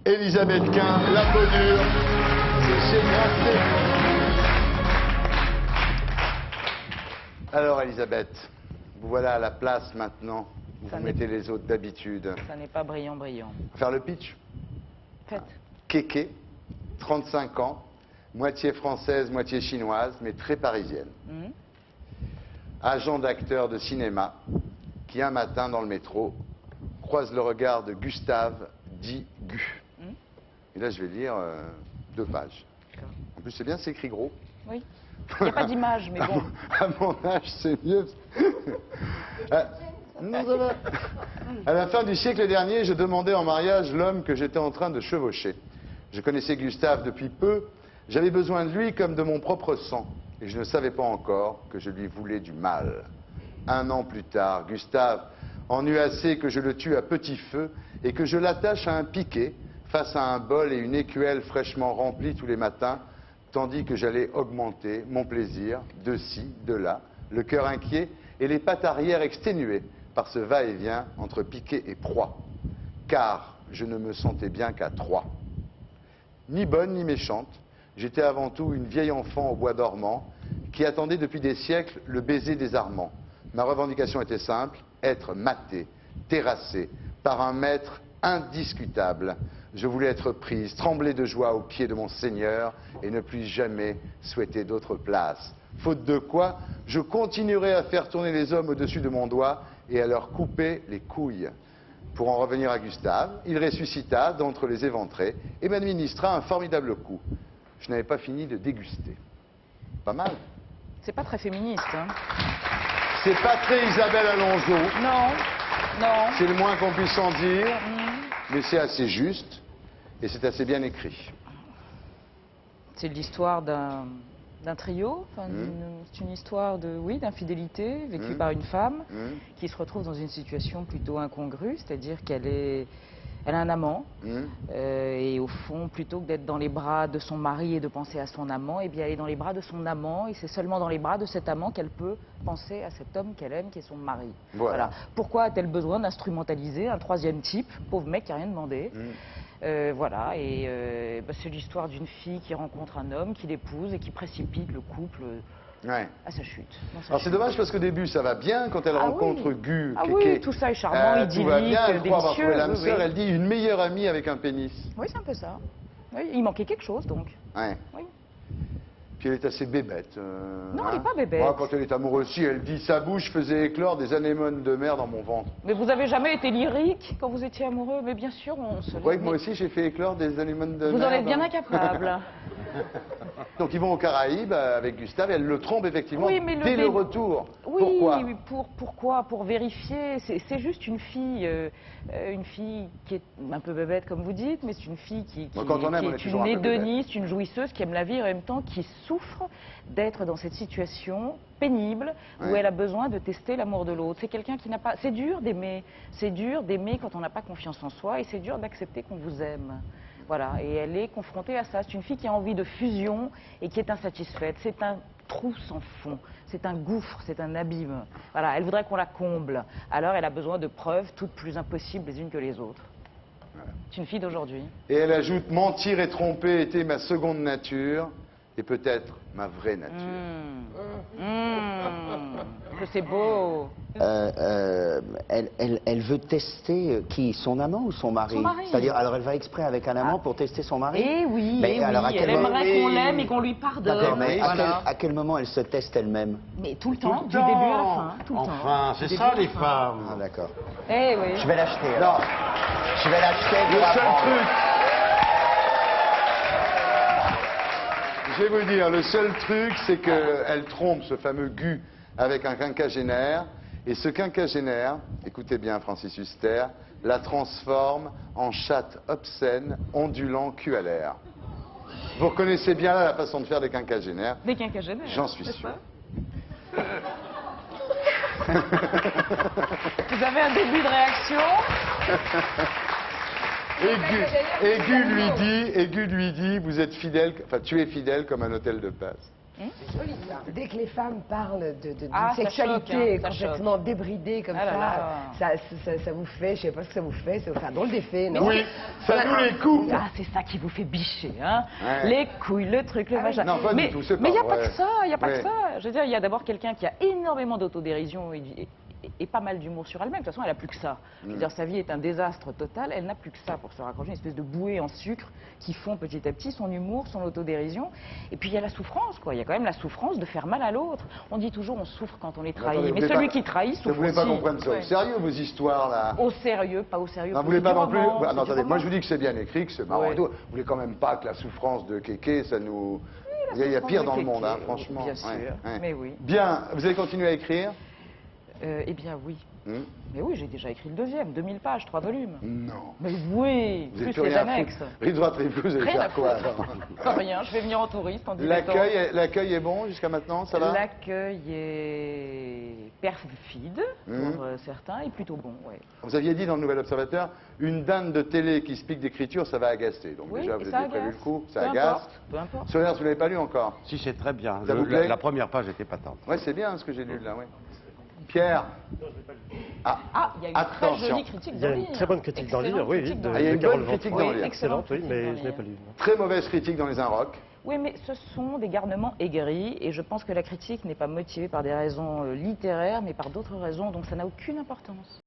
Elisabeth Quint, la peau dure, c'est chez Grasset. Alors Elisabeth, vous voilà à la place maintenant où vous mettez les autres d'habitude. Ça n'est pas brillant, brillant. Faire le pitch. Faites. Kéké, 35 ans, moitié française, moitié chinoise, mais très parisienne. Agent d'acteur de cinéma, qui un matin dans le métro croise le regard de Gustave, dit Gu. Et là, je vais lire 2 pages. En plus, c'est bien, c'est écrit gros. Oui. Il n'y a pas d'image, mais bon. À mon âge, c'est mieux. Non, ça va. À la fin du siècle dernier, je demandais en mariage l'homme que j'étais en train de chevaucher. Je connaissais Gustave depuis peu. J'avais besoin de lui comme de mon propre sang. Et je ne savais pas encore que je lui voulais du mal. 1 an plus tard, Gustave en eut assez que je le tue à petit feu et que je l'attache à un piquet face à un bol et une écuelle fraîchement remplie tous les matins, tandis que j'allais augmenter mon plaisir de ci, de là, le cœur inquiet et les pattes arrière exténuées par ce va-et-vient entre piquet et proie. Car je ne me sentais bien qu'à 3. Ni bonne ni méchante, j'étais avant tout une vieille enfant au bois dormant qui attendait depuis des siècles le baiser des Armands. Ma revendication était simple, être maté, terrassé par un maître indiscutable. Je voulais être prise, trembler de joie aux pieds de mon Seigneur et ne plus jamais souhaiter d'autre place. Faute de quoi, je continuerai à faire tourner les hommes au-dessus de mon doigt et à leur couper les couilles. Pour en revenir à Gustave, il ressuscita d'entre les éventrés et m'administra un formidable coup. Je n'avais pas fini de déguster. Pas mal. C'est pas très féministe, hein. C'est pas très Isabelle Alonso. Non, non. C'est le moins qu'on puisse en dire. Mais c'est assez juste et c'est assez bien écrit. C'est l'histoire d'un trio. Enfin, c'est une histoire de, oui, d'infidélité vécue par une femme qui se retrouve dans une situation plutôt incongrue, c'est-à-dire elle a un amant et au fond, plutôt que d'être dans les bras de son mari et de penser à son amant, eh bien, elle est dans les bras de son amant et c'est seulement dans les bras de cet amant qu'elle peut penser à cet homme qu'elle aime, qui est son mari. Voilà. Pourquoi a-t-elle besoin d'instrumentaliser un 3e type, pauvre mec qui n'a rien demandé voilà, et c'est l'histoire d'une fille qui rencontre un homme, qui l'épouse et qui précipite le couple à sa chute. Alors c'est dommage parce qu'au début ça va bien quand elle rencontre Gu. Oui, tout ça est charmant, idyllique, tout va bien, elle croit avoir trouvé l'âme sœur, oui. elle dit une meilleure amie avec un pénis. Oui, c'est un peu ça. Oui, il manquait quelque chose donc. Ouais. Oui. Puis elle est assez bébête. Non, elle n'est pas bébête. Quand elle est amoureuse, si, elle dit sa bouche faisait éclore des anémones de mer dans mon ventre. Mais vous avez jamais été lyrique quand vous étiez amoureux? Mais bien sûr, on se... Vous croyez que moi aussi j'ai fait éclore des anémones de mer? Vous en êtes bien incapable. Donc ils vont aux Caraïbes avec Gustave et elle le trompe effectivement dès le retour. Oui, pourquoi? Pourquoi? Pour vérifier. C'est juste une fille qui est un peu bébête comme vous dites, mais c'est une fille qui est une hédoniste, une jouisseuse, qui aime la vie et en même temps qui souffre d'être dans cette situation pénible où elle a besoin de tester l'amour de l'autre. C'est quelqu'un qui n'a pas... C'est dur d'aimer quand on n'a pas confiance en soi et c'est dur d'accepter qu'on vous aime. Voilà, et elle est confrontée à ça. C'est une fille qui a envie de fusion et qui est insatisfaite. C'est un trou sans fond, c'est un gouffre, c'est un abîme. Voilà, elle voudrait qu'on la comble. Alors elle a besoin de preuves toutes plus impossibles les unes que les autres. Voilà. C'est une fille d'aujourd'hui. Et elle ajoute, mentir et tromper était ma seconde nature et peut-être ma vraie nature. Que c'est beau. Elle veut tester qui? Son amant ou son mari? Son mari. C'est-à-dire, alors elle va exprès avec un amant pour tester son mari? Eh oui, mais alors, elle aimerait qu'on l'aime et qu'on lui pardonne. D'accord, mais voilà. à quel moment elle se teste elle-même? Mais tout le temps, du début à la fin. Tout le temps. Enfin, c'est ça les femmes. Ah d'accord. Eh oui. Je vais l'acheter alors. Je vais l'acheter. Le seul truc... Je vais vous dire, le seul truc, c'est qu'elle trompe ce fameux Gu avec un quinquagénaire. Et ce quinquagénaire, écoutez bien Francis Huster, la transforme en chatte obscène, ondulant cul à l'air. Vous reconnaissez bien là la façon de faire des quinquagénaires? Des quinquagénaires. J'en suis sûr. Vous avez un début de réaction? Et Gu lui dit, vous êtes fidèle, enfin tu es fidèle comme un hôtel de passe. C'est joli ça. Dès que les femmes parlent d'une Ah, ça sexualité choque, hein, ça complètement débridée comme Ah là ça vous fait, je sais pas ce que ça vous fait, ça vous fait un drôle d'effet, non? Oui, ça nous les coups. Ah, c'est ça qui vous fait bicher, hein. Ouais. Les couilles, le truc, le machin. Non, pas du tout, c'est pas mais il n'y a pas vrai. que ça, il n'y a pas Ouais. que ça. Je veux dire, il y a d'abord quelqu'un qui a énormément d'autodérision et pas mal d'humour sur elle-même. De toute façon, elle n'a plus que ça. Je veux dire, sa vie est un désastre total. Elle n'a plus que ça pour se raccrocher, une espèce de bouée en sucre qui fond petit à petit son humour, son autodérision. Et puis il y a la souffrance, quoi. Il y a quand même la souffrance de faire mal à l'autre. On dit toujours on souffre quand on est trahi. Attendez, Mais vous celui voulez qui trahit Vous souffre voulez pas aussi. comprendre ça au Ouais. sérieux, vos histoires, là? Au sérieux, pas au sérieux. Non, vous c'est voulez pas du non plus. roman, Bah, c'est non, du attendez, moi je roman. vous dis que c'est bien écrit, que c'est marrant Ouais. et tout. Vous voulez quand même pas que la souffrance de Kéké, ça nous. Il y a souffrance pire de dans le Kéké, monde, hein, franchement. bien sûr, mais oui. Bien, vous allez continuer à écrire? Eh bien oui. Hmm. Mais oui, j'ai déjà écrit le deuxième, 2000 pages, 3 volumes. Non. Mais oui, Vous n'avez plus plus les rien à annexes. foutre. Rizwa Trifou, vous allez Rien à faire quoi foutre. alors? Rien, je vais venir en touriste en 17 ans. L'accueil est bon jusqu'à maintenant, ça va? L'accueil est perfide pour certains et plutôt bon, ouais. Vous aviez dit dans le Nouvel Observateur, une dame de télé qui se pique d'écriture, ça va agacer. Donc Oui, déjà, et vous ça aviez prévu agace. le coup, ça Peu agace. importe, peu importe. Solers, vous l'avez pas lu encore? Si, c'est très bien. Ça vous plaît La première page était patente. Ouais, c'est bien ce que j'ai lu là, ouais. Pierre? Ah, il y a une très Attention. jolie critique Il y dans a le une livre. très bonne critique dans le livre, oui, Excellente critique de, dans le Ah, il y a de une Carole bonne critique Ventroy. dans le livre. Excellente, oui, Excellente mais critique je dans n'ai pas le lu. Très mauvaise critique dans Les Inrocks. Oui, mais ce sont des garnements aigris et je pense que la critique n'est pas motivée par des raisons littéraires, mais par d'autres raisons, donc ça n'a aucune importance.